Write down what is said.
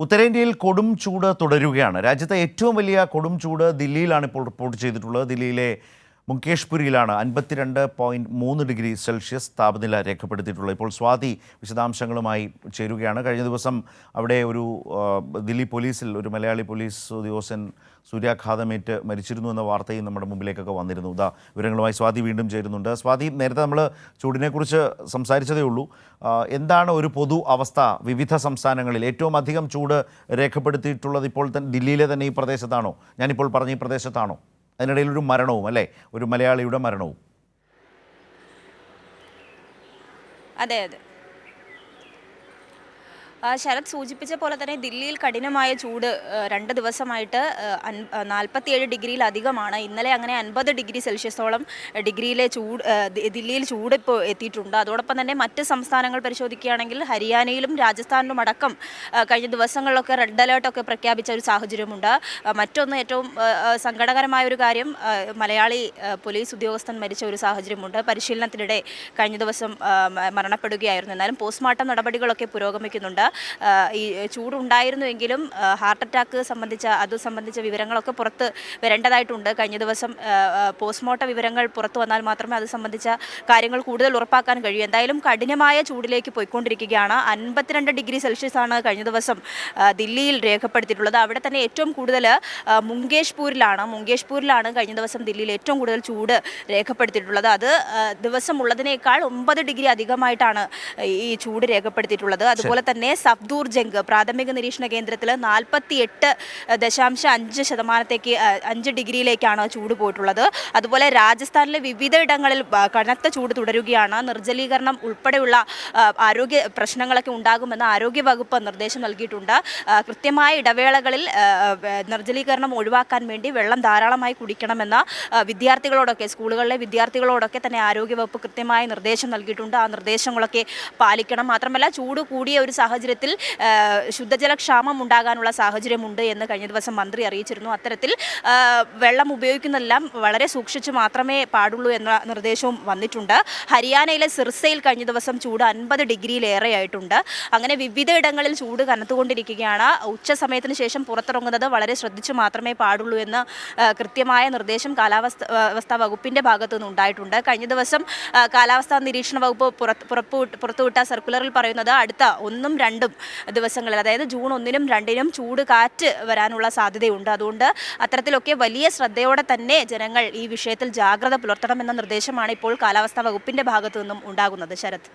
ഉത്തരേന്ത്യയിൽ കൊടും ചൂട് തുടരുകയാണ്. രാജ്യത്തെ ഏറ്റവും വലിയ കൊടും ചൂട് ദില്ലിയിലാണ് ഇപ്പോൾ റിപ്പോർട്ട് ചെയ്തിട്ടുള്ളത്. ദില്ലിയിലെ മുകേഷ്പുരിയിലാണ് 52.3 ഡിഗ്രി സെൽഷ്യസ് താപനില രേഖപ്പെടുത്തിയിട്ടുള്ളത്. ഇപ്പോൾ സ്വാതി വിശദാംശങ്ങളുമായി ചേരുകയാണ്. കഴിഞ്ഞ ദിവസം അവിടെ ദില്ലി പോലീസിൽ ഒരു മലയാളി പോലീസ് ഉദ്യോഗസ്ഥൻ സൂര്യാഘാതമേറ്റ് മരിച്ചിരുന്നു എന്ന വാർത്തയും നമ്മുടെ മുമ്പിലേക്കൊക്കെ വന്നിരുന്നു. വിവരങ്ങളുമായി സ്വാതി വീണ്ടും ചേരുന്നുണ്ട്. സ്വാതി, നേരത്തെ നമ്മൾ ചൂടിനെക്കുറിച്ച് സംസാരിച്ചതേ ഉള്ളൂ. എന്താണ് ഒരു പൊതു അവസ്ഥ? വിവിധ സംസ്ഥാനങ്ങളിൽ ഏറ്റവും അധികം ചൂട് രേഖപ്പെടുത്തിയിട്ടുള്ളത് ഇപ്പോൾ ദില്ലിയിലെ തന്നെ ഈ പ്രദേശത്താണോ? ഞാനിപ്പോൾ പറഞ്ഞ ഈ പ്രദേശത്താണോ? അതിനിടയിൽ ഒരു മരണവും, അല്ലേ, ഒരു മലയാളിയുടെ മരണവും. അതെ അതെ ശരത് സൂചിപ്പിച്ച പോലെ തന്നെ ദില്ലിയിൽ കഠിനമായ ചൂട് 2 ദിവസമായിട്ട് 47 ഡിഗ്രിയിലധികമാണ്. ഇന്നലെ അങ്ങനെ 50 ഡിഗ്രി സെൽഷ്യസോളം ദില്ലിയിൽ ചൂട് ഇപ്പോൾ എത്തിയിട്ടുണ്ട്. അതോടൊപ്പം തന്നെ മറ്റ് സംസ്ഥാനങ്ങൾ പരിശോധിക്കുകയാണെങ്കിൽ ഹരിയാനയിലും രാജസ്ഥാനിലും അടക്കം കഴിഞ്ഞ ദിവസങ്ങളിലൊക്കെ റെഡ് അലേർട്ടൊക്കെ പ്രഖ്യാപിച്ച ഒരു സാഹചര്യമുണ്ട്. മറ്റൊന്ന് ഏറ്റവും സങ്കടകരമായ ഒരു കാര്യം, മലയാളി പോലീസ് ഉദ്യോഗസ്ഥൻ മരിച്ച ഒരു സാഹചര്യമുണ്ട്. പരിശീലനത്തിനിടെ കഴിഞ്ഞ ദിവസം മരണപ്പെടുകയായിരുന്നു. എന്നാലും പോസ്റ്റ്മോർട്ടം നടപടികളൊക്കെ പുരോഗമിക്കുന്നുണ്ട്. ഈ ചൂടുണ്ടായിരുന്നുവെങ്കിലും ഹാർട്ട് അറ്റാക്ക് സംബന്ധിച്ച വിവരങ്ങളൊക്കെ പുറത്ത് വരേണ്ടതായിട്ടുണ്ട്. കഴിഞ്ഞ ദിവസം പോസ്റ്റ്മോർട്ടം വിവരങ്ങൾ പുറത്തു വന്നാൽ മാത്രമേ അത് സംബന്ധിച്ച കാര്യങ്ങൾ കൂടുതൽ ഉറപ്പാക്കാൻ കഴിയൂ. എന്തായാലും കഠിനമായ ചൂടിലേക്ക് പോയിക്കൊണ്ടിരിക്കുകയാണ്. 52 ഡിഗ്രി സെൽഷ്യസ് ആണ് കഴിഞ്ഞ ദിവസം ദില്ലിയിൽ രേഖപ്പെടുത്തിയിട്ടുള്ളത്. അവിടെ തന്നെ ഏറ്റവും കൂടുതൽ മുങ്കേഷ്പൂരിലാണ് കഴിഞ്ഞ ദിവസം ദില്ലിയിൽ ഏറ്റവും കൂടുതൽ ചൂട് രേഖപ്പെടുത്തിയിട്ടുള്ളത്. അത് ദിവസം ഉള്ളതിനേക്കാൾ 9 ഡിഗ്രി അധികമായിട്ടാണ് ഈ ചൂട് രേഖപ്പെടുത്തിയിട്ടുള്ളത്. അതുപോലെ തന്നെ സഫ്ദൂർജംഗ് പ്രാഥമിക നിരീക്ഷണ കേന്ദ്രത്തിൽ 48.5 ഡിഗ്രിയിലേക്കാണ് ചൂട് പോയിട്ടുള്ളത്. അതുപോലെ രാജസ്ഥാനിലെ വിവിധ ഇടങ്ങളിൽ കനത്ത ചൂട് തുടരുകയാണ്. നിർജ്ജലീകരണം ഉൾപ്പെടെയുള്ള ആരോഗ്യ പ്രശ്നങ്ങളൊക്കെ ഉണ്ടാകുമെന്ന് ആരോഗ്യവകുപ്പ് നിർദ്ദേശം നൽകിയിട്ടുണ്ട്. കൃത്യമായ ഇടവേളകളിൽ നിർജ്ജലീകരണം ഒഴിവാക്കാൻ വേണ്ടി വെള്ളം ധാരാളമായി കുടിക്കണമെന്ന് സ്കൂളുകളിലെ വിദ്യാർത്ഥികളോടൊക്കെ തന്നെ ആരോഗ്യവകുപ്പ് കൃത്യമായ നിർദ്ദേശം നൽകിയിട്ടുണ്ട്. ആ നിർദ്ദേശങ്ങളൊക്കെ പാലിക്കണം. മാത്രമല്ല, ചൂട് കൂടിയ ഒരു സാഹചര്യത്തിൽ ശുദ്ധജലക്ഷാമം ഉണ്ടാകാനുള്ള സാഹചര്യമുണ്ട് എന്ന് കഴിഞ്ഞ ദിവസം മന്ത്രി അറിയിച്ചിരുന്നു. അത്തരത്തിൽ വെള്ളം ഉപയോഗിക്കുന്നതെല്ലാം വളരെ സൂക്ഷിച്ച് മാത്രമേ പാടുള്ളൂ എന്ന നിർദ്ദേശവും വന്നിട്ടുണ്ട്. ഹരിയാനയിലെ സിർസയിൽ കഴിഞ്ഞ ദിവസം ചൂട് 50 ഡിഗ്രിയിലേറെ ആയിട്ടുണ്ട്. അങ്ങനെ വിവിധ ഇടങ്ങളിൽ ചൂട് കനത്തുകൊണ്ടിരിക്കുകയാണ്. ഉച്ച സമയത്തിന് ശേഷം പുറത്തിറങ്ങുന്നത് വളരെ ശ്രദ്ധിച്ചു മാത്രമേ പാടുള്ളൂ എന്ന് കൃത്യമായ നിർദ്ദേശം കാലാവസ്ഥാ വകുപ്പിൻ്റെ ഭാഗത്തു നിന്ന് ഉണ്ടായിട്ടുണ്ട്. കഴിഞ്ഞ ദിവസം കാലാവസ്ഥാ നിരീക്ഷണ വകുപ്പ് പുറത്തുവിട്ട സർക്കുലറിൽ പറയുന്നത് അടുത്ത 1, 2 ദിവസങ്ങളിൽ, അതായത് ജൂൺ 1-നും 2-നും ചൂട് കാറ്റ് വരാനുള്ള സാധ്യതയുണ്ട്. അതുകൊണ്ട് അത്തരത്തിലൊക്കെ വലിയ ശ്രദ്ധയോടെ തന്നെ ജനങ്ങൾ ഈ വിഷയത്തിൽ ജാഗ്രത പുലർത്തണമെന്ന നിർദ്ദേശമാണ് ഇപ്പോൾ കാലാവസ്ഥാ വകുപ്പിൻ്റെ ഭാഗത്തു നിന്നും ഉണ്ടാകുന്നത്. ശരത്.